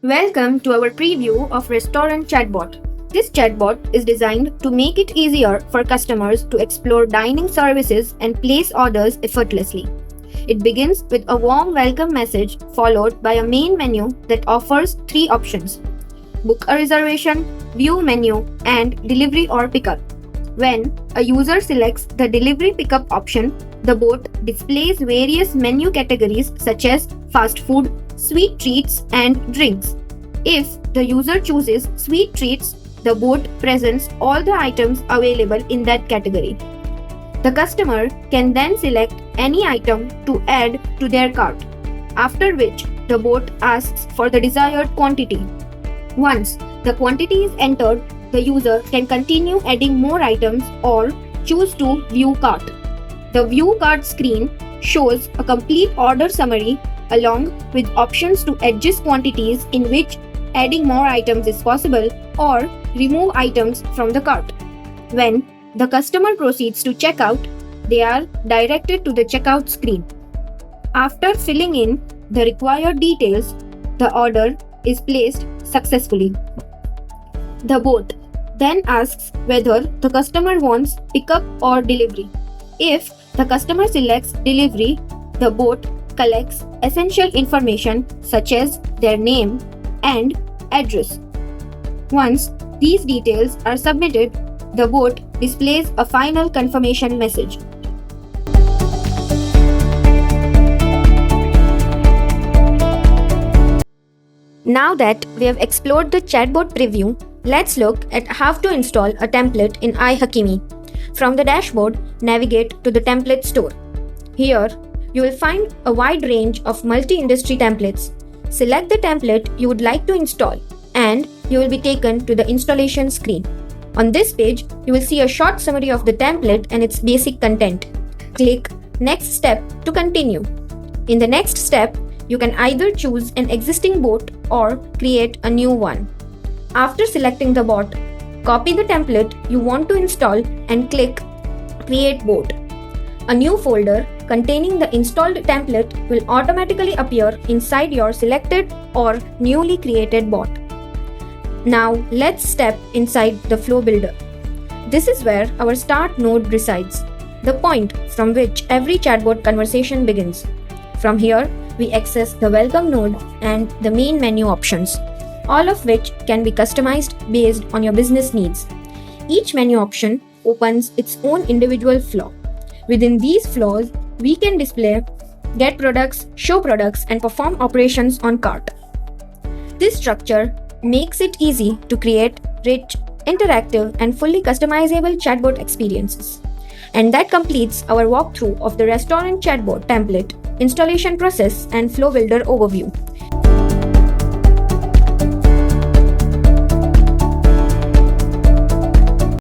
Welcome to our preview of Restaurant Chatbot. This chatbot is designed to make it easier for customers to explore dining services and place orders effortlessly. It begins with a warm welcome message followed by a main menu that offers three options: book a reservation, view menu, and delivery or pickup. When a user selects the delivery pickup option, the bot displays various menu categories such as fast food, sweet treats, and drinks. If the user chooses sweet treats, the bot presents all the items available in that category. The customer can then select any item to add to their cart, after which the bot asks for the desired quantity. Once the quantity is entered, the user can continue adding more items or choose to view cart. The view cart screen shows a complete order summary along with options to adjust quantities in which adding more items is possible or remove items from the cart. When the customer proceeds to check out, they are directed to the checkout screen. After filling in the required details, the order is placed successfully. The bot then asks whether the customer wants pickup or delivery. If the customer selects delivery, the bot collects essential information such as their name and address. Once these details are submitted, the bot displays a final confirmation message. Now that we have explored the chatbot preview, let's look at how to install a template in ihakimi. From the dashboard, navigate to the template store. Here, you will find a wide range of multi-industry templates. Select the template you would like to install, and you will be taken to the installation screen. On this page, you will see a short summary of the template and its basic content. Click Next Step to continue. In the next step, you can either choose an existing bot or create a new one. After selecting the bot, copy the template you want to install and click Create Bot. A new folder containing the installed template will automatically appear inside your selected or newly created bot. Now let's step inside the flow builder. This is where our start node resides, the point from which every chatbot conversation begins. From here, we access the welcome node and the main menu options, all of which can be customized based on your business needs. Each menu option opens its own individual flow. Within these flows, we can display, get products, show products, and perform operations on cart. This structure makes it easy to create rich, interactive, and fully customizable chatbot experiences. And that completes our walkthrough of the Restaurant Chatbot template, installation process, and flow builder overview.